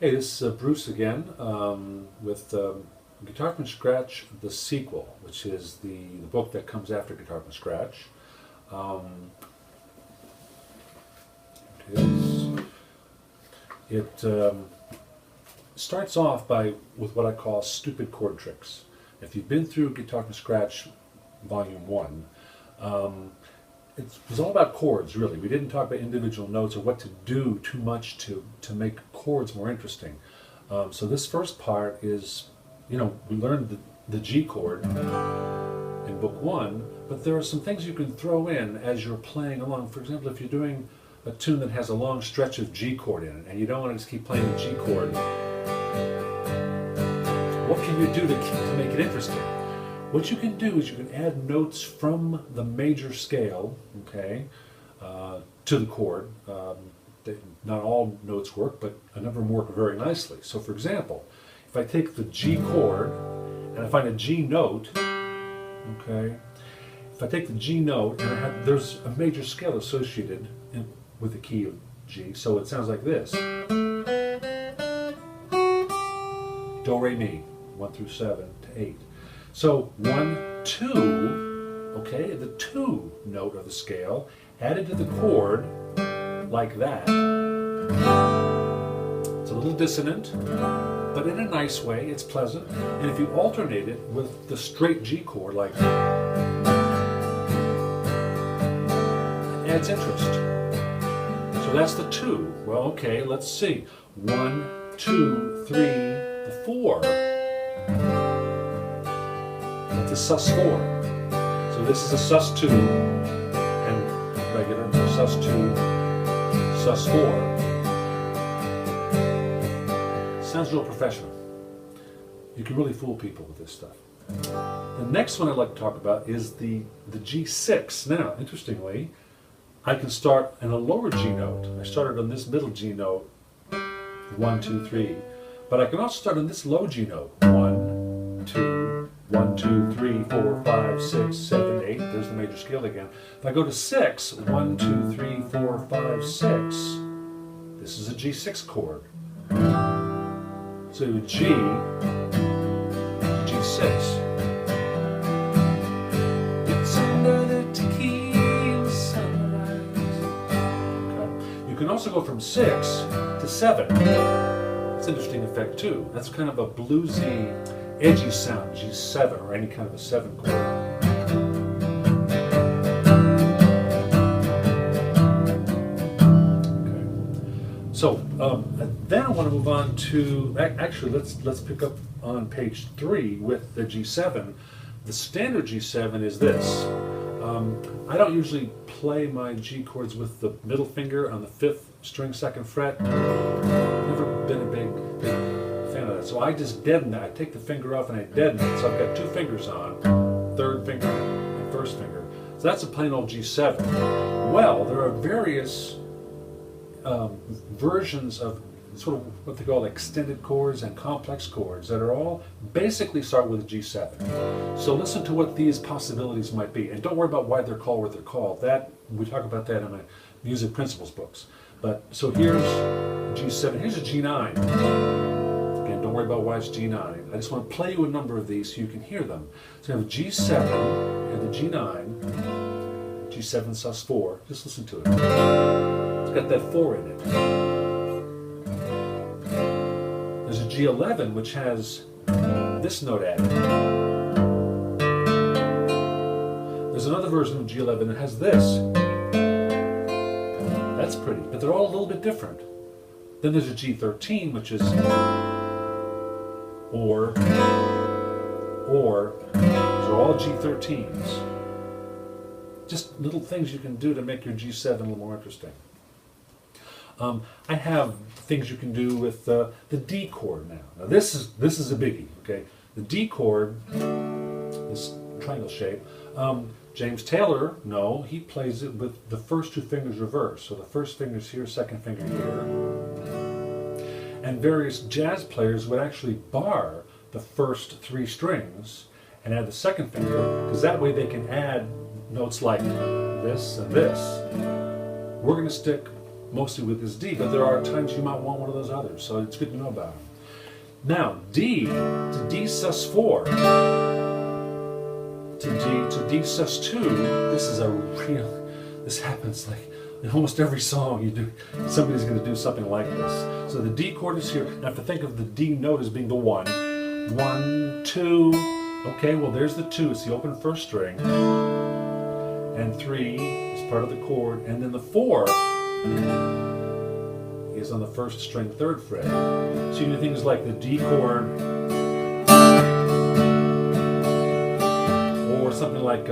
Hey, this is Bruce again with Guitar from Scratch, the sequel, which is the book that comes after Guitar from Scratch. It starts off with what I call stupid chord tricks. If you've been through Guitar from Scratch Volume 1, it was all about chords, really. We didn't talk about individual notes or what to do too much to make chords more interesting. So this first part is, we learned the G chord in Book 1, but there are some things you can throw in as you're playing along. For example, if you're doing a tune that has a long stretch of G chord in it, and you don't want to just keep playing the G chord, what can you do to make it interesting? What you can do is you can add notes from the major scale, okay, to the chord. Not all notes work, but a number of them work very nicely. So for example, if I take the G chord and I find a G note, okay, if I take the G note and there's a major scale associated with the key of G, so it sounds like this. Do, re, mi, 1 through 7 to 8. So 1, 2, okay, the 2 note of the scale added to the chord like that. It's a little dissonant, but in a nice way, it's pleasant. And if you alternate it with the straight G chord like that, it adds interest. So that's the 2. Well, okay, let's see. 1, 2, 3, the 4. That's a sus4. So this is a sus2 and regular sus2, sus4. Sounds real professional. You can really fool people with this stuff. The next one I'd like to talk about is the G6. Now, interestingly, I can start in a lower G note. I started on this middle G note, 1, 2, 3. But I can also start on this low G note, 1, 2, 1, 2, 3, 4, 5, 6, 7, 8. There's the major scale again. If I go to 6, 1, 2, 3, 4, 5, 6, this is a G6 chord. So G, G6. It's another tequila sunrise. Okay. You can also go from 6 to 7. It's an interesting effect too. That's kind of a bluesy, edgy sound, G7, or any kind of a 7 chord. Okay. So then I want to move on to, actually let's pick up on page 3 with the G7. The standard G7 is this. I don't usually play my G chords with the middle finger on the 5th string 2nd fret. Never been a big fan of that. So I just deaden that. I take the finger off and I deaden it. So I've got 2 fingers on, 3rd finger and 1st finger. So that's a plain old G7. Well, there are various versions of sort of what they call extended chords and complex chords that are all basically start with a G7. So listen to what these possibilities might be. And don't worry about why they're called what they're called. We talk about that in my music principles books. But so here's G7, here's a G9. Again, don't worry about why it's G9. I just want to play you a number of these so you can hear them. So you have a G7 and the G9, G7 sus4. Just listen to it. It's got that 4 in it. There's a G11 which has this note added. There's another version of G11 that has this. That's pretty, but they're all a little bit different. Then there's a G13 which is or these are all G13s. Just little things you can do to make your G7 a little more interesting. I have things you can do with the D chord now. Now this is a biggie, okay? The D chord, this triangle shape, James Taylor, no, he plays it with the first 2 fingers reversed. So the first finger's here, 2nd finger here. And various jazz players would actually bar the first 3 strings and add the 2nd finger, because that way they can add notes like this and this. We're going to stick mostly with this D, but there are times you might want one of those others, so it's good to know about them. Now, D to D sus4 to D sus2, this happens like in almost every song you do, somebody's going to do something like this. So the D chord is here. Now, if you think of the D note as being the 1, 1, 2, okay, well there's the 2, it's the open first string, and 3 is part of the chord, and then the 4 is on the first string, 3rd fret. So you do things like the D chord, or something like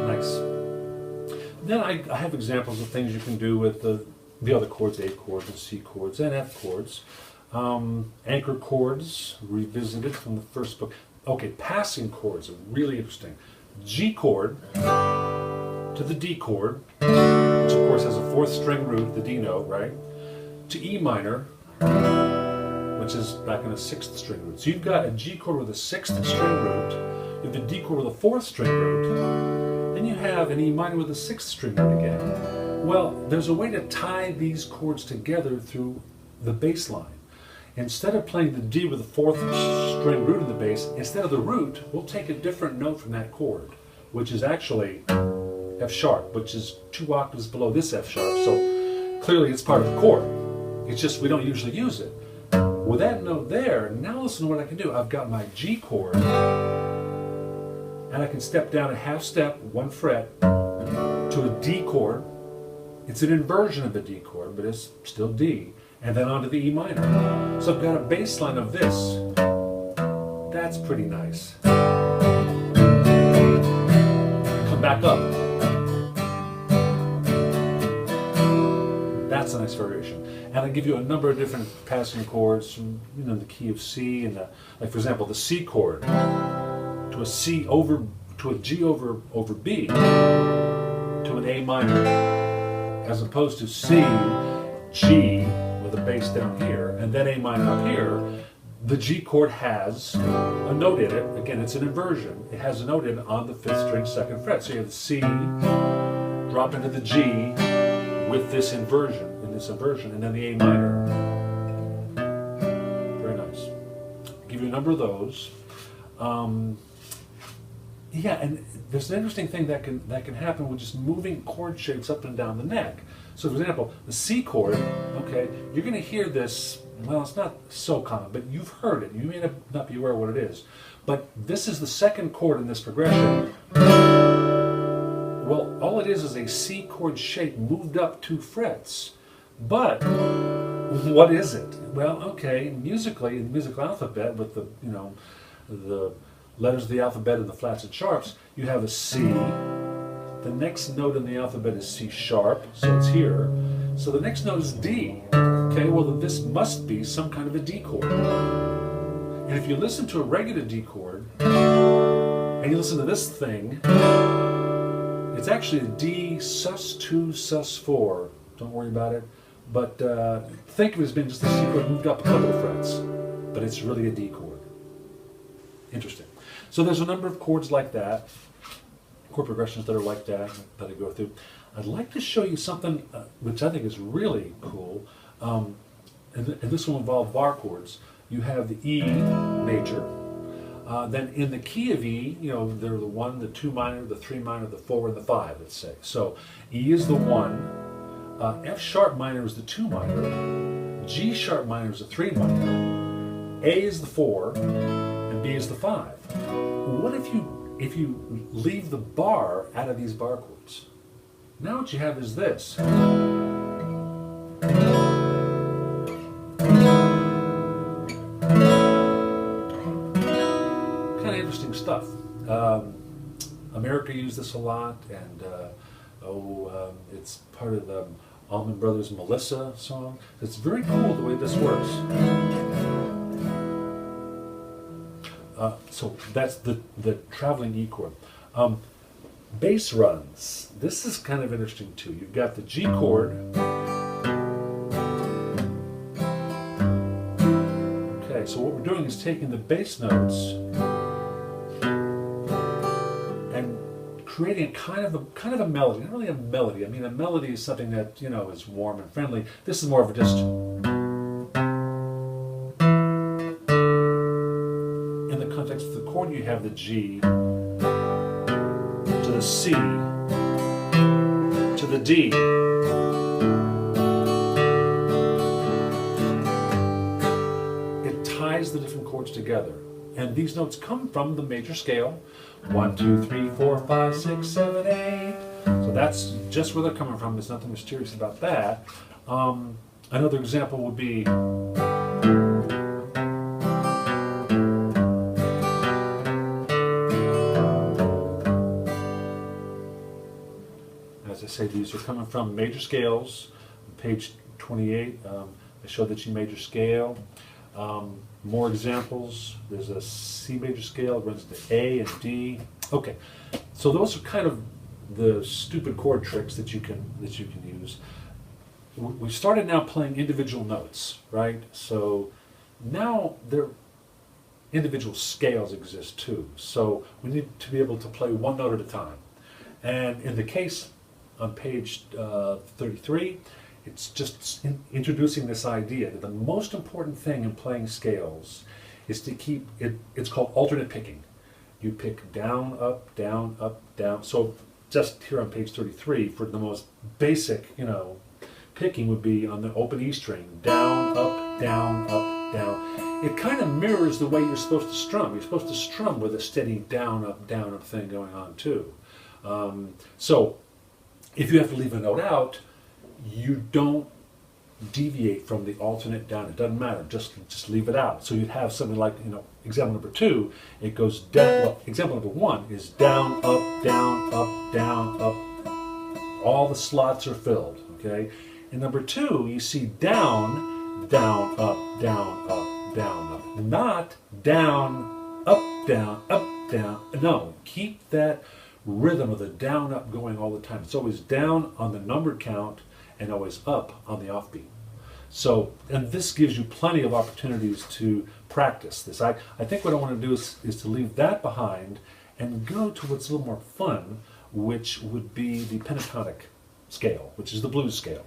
nice. Then I have examples of things you can do with the other chords, A chords and C chords and F chords. Anchor chords, revisited from the first book. Okay, passing chords are really interesting. G chord to the D chord, which of course has a 4th string root, the D note, right? To E minor, which is back in a 6th string root. So you've got a G chord with a 6th string root, you have a D chord with a 4th string root, then you have an E minor with a 6th string root again. Well, there's a way to tie these chords together through the bass line. Instead of playing the D with the 4th string root in the bass, instead of the root, we'll take a different note from that chord, which is actually F sharp, which is 2 octaves below this F sharp. So clearly it's part of the chord. It's just we don't usually use it. With that note there, now listen to what I can do. I've got my G chord, and I can step down a half step, 1 fret, to a D chord. It's an inversion of a D chord, but it's still D. And then onto the E minor. So I've got a bass line of this. That's pretty nice. Come back up. That's a nice variation. And I give you a number of different passing chords from, the key of C, and like for example the C chord to a C over to a G over B to an A minor, as opposed to C, G with a bass down here, and then A minor up here. The G chord has a note in it. Again, it's an inversion. It has a note in on the 5th string, 2nd fret. So you have the C drop into the G with this inversion, and then the A minor. Very nice. I'll give you a number of those. Yeah, and there's an interesting thing that can happen with just moving chord shapes up and down the neck. So for example, the C chord, okay, you're going to hear this, well, it's not so common, but you've heard it. You may not be aware of what it is. But this is the 2nd chord in this progression. Well, all it is a C chord shape moved up 2 frets. But what is it? Well, okay, musically, in the musical alphabet with the, the letters of the alphabet and the flats and sharps, you have a C. The next note in the alphabet is C sharp, so it's here. So the next note is D. Okay, well this must be some kind of a D chord. And if you listen to a regular D chord, and you listen to this thing, it's actually a D sus2 sus4. Don't worry about it. But think of it as being just a C chord moved up a couple of frets. But it's really a D chord. Interesting. So there's a number of chords like that, chord progressions that are like that I go through. I'd like to show you something which I think is really cool, and this will involve bar chords. You have the E major, then in the key of E, they're the 1, the 2 minor, the 3 minor, the 4, and the 5, let's say. So E is the 1, F sharp minor is the 2 minor, G sharp minor is the 3 minor, A is the 4, and B is the 5. What if you leave the bar out of these bar chords? Now what you have is this. Kind of interesting stuff. America used this a lot, and it's part of the Allman Brothers' Melissa song. It's very cool the way this works. So that's the traveling E chord. Bass runs. This is kind of interesting too. You've got the G chord. Okay, so what we're doing is taking the bass notes and creating a kind of a melody. Not really a melody. I mean, a melody is something that, you know, is warm and friendly. This is more of a just in the context of the chord. You have the G to the C to the D. The different chords together, and these notes come from the major scale: 1, 2, 3, 4, 5, 6, 7, 8. So that's just where they're coming from. There's nothing mysterious about that. Another example would be as I say, these are coming from major scales. Page 28, I showed the G major scale. More examples. There's a C major scale, it runs to A and D. Okay, so those are kind of the stupid chord tricks that you can use. We started now playing individual notes, right? So now there individual scales exist too. So we need to be able to play one note at a time. And in the case on page 33. It's just introducing this idea that the most important thing in playing scales is to keep it, it's called alternate picking. You pick down, up, down, up, down. So just here on page 33, for the most basic, you know, picking would be on the open E string, down, up, down, up, down. It kind of mirrors the way you're supposed to strum. You're supposed to strum with a steady down, up thing going on too. So if you have to leave a note out, you don't deviate from the alternate down. It doesn't matter. Just leave it out. So you'd have something like, you know, example number 2. It goes down. Well, example number 1 is down, up, down, up, down, up. All the slots are filled. Okay. In number 2, you see down, down, up, down, up, down, up. Not down, up, down, up, down. No. Keep that rhythm of the down, up going all the time. It's always down on the numbered count and always up on the offbeat. So, and this gives you plenty of opportunities to practice this. I think what I want to do is to leave that behind and go to what's a little more fun, which would be the pentatonic scale, which is the blues scale.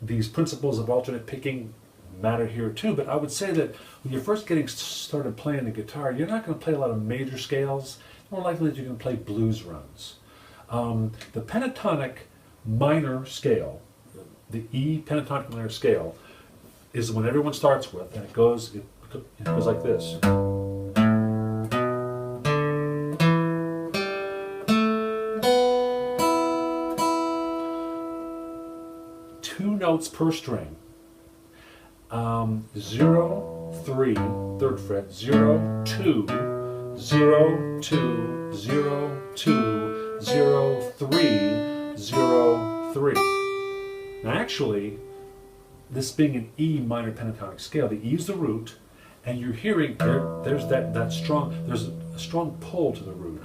These principles of alternate picking matter here too, but I would say that when you're first getting started playing the guitar, you're not going to play a lot of major scales. More likely that you're going to play blues runs. The pentatonic minor scale, the E pentatonic minor scale, is the one everyone starts with, and it goes like this. 2 notes per string. 0, 3, 3rd fret, 0, 2, 0, 2, 0, 2, 0, 3, 0, 3. Now actually, this being an E minor pentatonic scale, the E is the root, and you're hearing there's a strong pull to the root.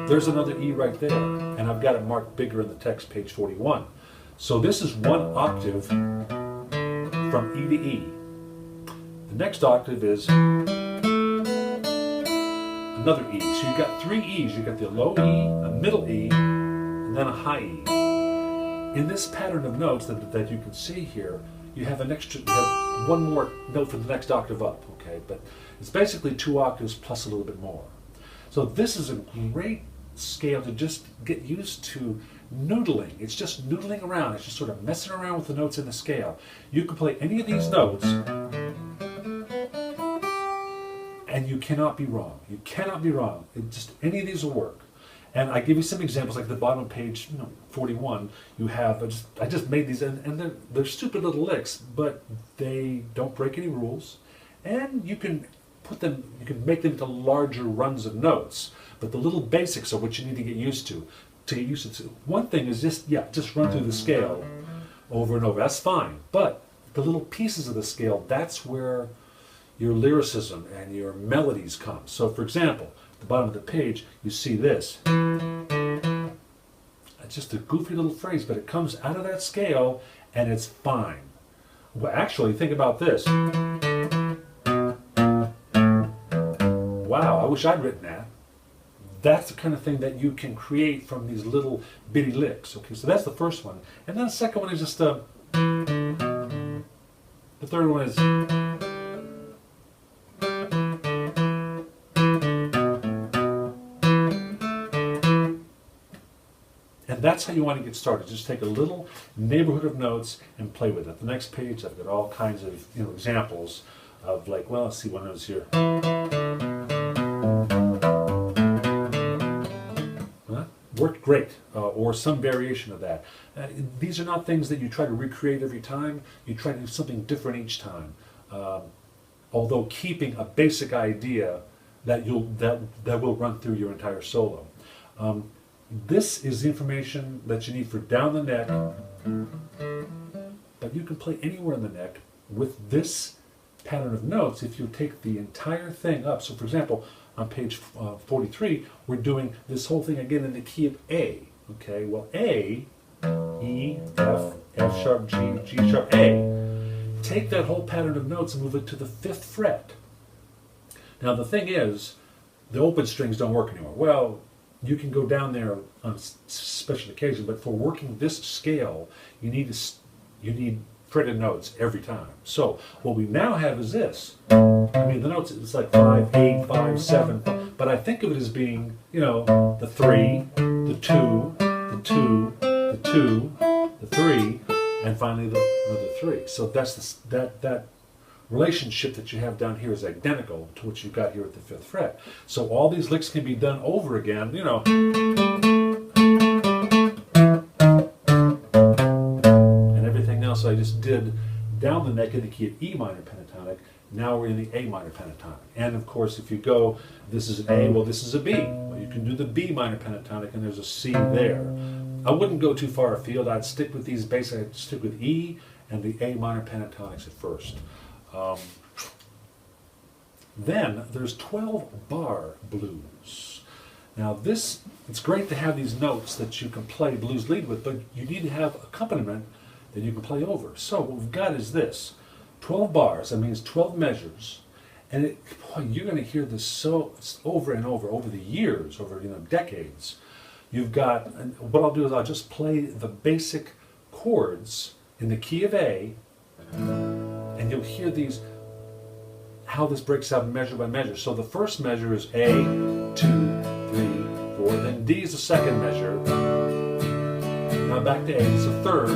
There's another E right there, and I've got it marked bigger in the text, page 41. So this is 1 octave from E to E. The next octave is another E. So you've got 3 E's. You've got the low E, a middle E, and then a high E. In this pattern of notes that you can see here, you have you have 1 more note for the next octave up, okay? But it's basically 2 octaves plus a little bit more. So this is a great scale to just get used to noodling. It's just noodling around. It's just sort of messing around with the notes in the scale. You can play any of these notes and you cannot be wrong. You cannot be wrong. Any of these will work. And I give you some examples, like the bottom of page 41. You have, I just made these, and they're stupid little licks, but they don't break any rules. And you can make them into larger runs of notes. But the little basics are what you need to get used to. One thing is just run through the scale over and over. That's fine. But the little pieces of the scale, that's where your lyricism and your melodies come. So for example, at the bottom of the page, you see this. It's just a goofy little phrase, but it comes out of that scale and it's fine. Well, actually, think about this. I wish I'd written that. That's the kind of thing that you can create from these little bitty licks. Okay, so that's the first one. And then the second one is just the third one is, and that's how you want to get started. Just take a little neighborhood of notes and play with it. The next page, I've got all kinds of examples of, like, well, let's see one of those here. Worked great, or some variation of that. These are not things that you try to recreate every time. You try to do something different each time, although keeping a basic idea that will run through your entire solo. This is the information that you need for down the neck, but you can play anywhere in the neck with this pattern of notes if you take the entire thing up. So, for example, on page 43, we're doing this whole thing again in the key of A. Okay, well, A, E, F, F sharp, G, G sharp, A. Take that whole pattern of notes and move it to the 5th fret. Now, the thing is, the open strings don't work anymore. Well, you can go down there on special occasion, but for working this scale, you need fretted notes every time. So what we now have is this. I mean, the notes, it's like 5, 8, 5, 7, but I think of it as being, the 3, the 2, the 2, the 2, the 3, and finally the 3. So that's that relationship that you have down here is identical to what you've got here at the 5th fret. So all these licks can be done over again, and everything else I just did down the neck in the key of E minor pentatonic. Now we're in the A minor pentatonic. And of course, if you go, this is an A, well, this is a B. Well, you can do the B minor pentatonic, and there's a C there. I wouldn't go too far afield. I'd stick with these basic. I'd stick with E and the A minor pentatonics at first. Then there's 12-bar blues. Now it's great to have these notes that you can play blues lead with, but you need to have accompaniment that you can play over. So what we've got is this. 12 bars, that means 12 measures, and boy, you're going to hear this so over and over the years, over decades. You've got, and what I'll do is I'll just play the basic chords in the key of A, and you'll hear these, how this breaks out measure by measure. So the first measure is A, 2, 3, 4, then D is the second measure. Now back to A is the third,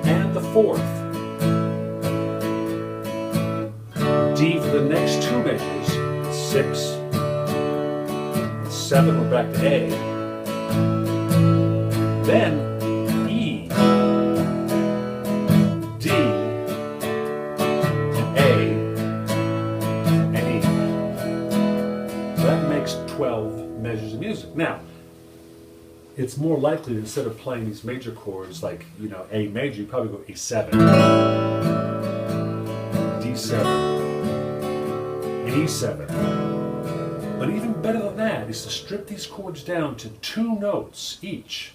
and the fourth. D for the next two measures, 6, 7, we're back to A. Then E, D, and A, and E. That makes 12 measures of music. Now, it's more likely that instead of playing these major chords like, A major, you probably go A7, D7, E7. But even better than that is to strip these chords down to 2 notes each.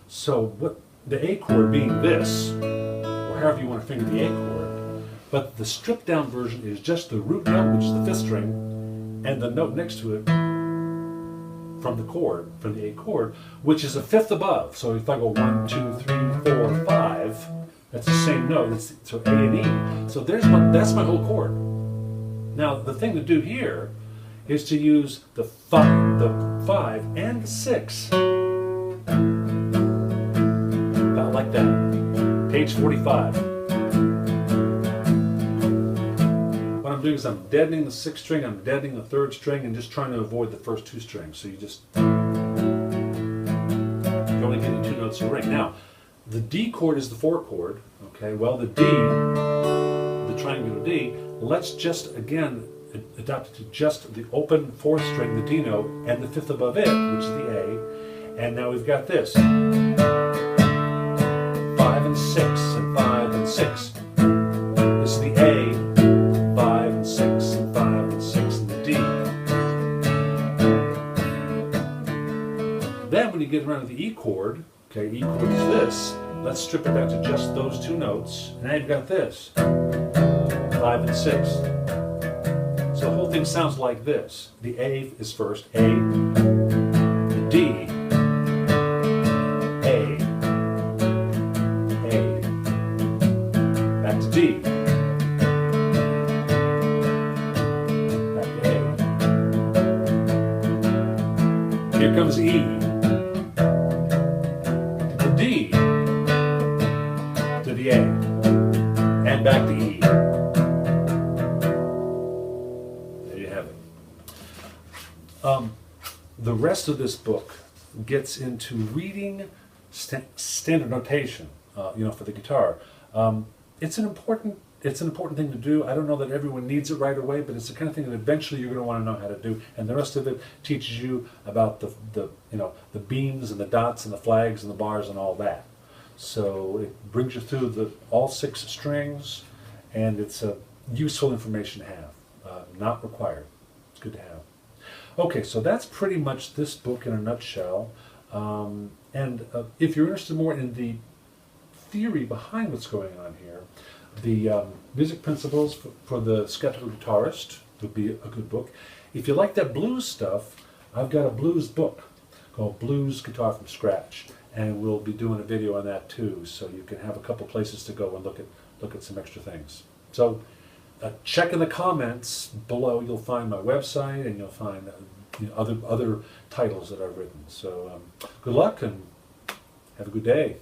So what the A chord being this, or however you want to finger the A chord, but the stripped down version is just the root note, which is the 5th string, and the note next to it from the A chord, which is a 5th above. So if I go 1, 2, 3, 4, 5, that's the same note. So A and E. So that's my whole chord. Now, the thing to do here is to use the 5 and the 6. About like that. Page 45. What I'm doing is I'm deadening the 6th string, I'm deadening the 3rd string, and just trying to avoid the first 2 strings. So you're only getting 2 notes a ring. Now, the D chord is the 4 chord. Okay, well, the D, the triangular D, let's just again adapt it to just the open 4th string, the D note, and the 5th above it, which is the A. And now we've got this 5 and 6 and 5 and 6. This is the A, 5 and 6 and 5 and 6 and the D. Then when you get around to the E chord, okay, E chord is this. Let's strip it down to just those 2 notes. And now you've got this 5 and 6. So the whole whole thing sounds like this. The A is first, A, D, A, back to D, back to A. Here comes E, to D, to the A, and back to E. The rest of this book gets into reading standard notation, for the guitar. It's an important thing to do. I don't know that everyone needs it right away, but it's the kind of thing that eventually you're going to want to know how to do. And the rest of it teaches you about the beams and the dots and the flags and the bars and all that. So it brings you through all 6 strings, and it's a useful information to have. Not required. It's good to have. Okay, so that's pretty much this book in a nutshell. If you're interested more in the theory behind what's going on here, the music principles for the skeptical guitarist would be a good book. If you like that blues stuff, I've got a blues book called Blues Guitar from Scratch, and we'll be doing a video on that too, so you can have a couple places to go and look at some extra things. So check in the comments below. You'll find my website, and you'll find other titles that I've written. So good luck and have a good day.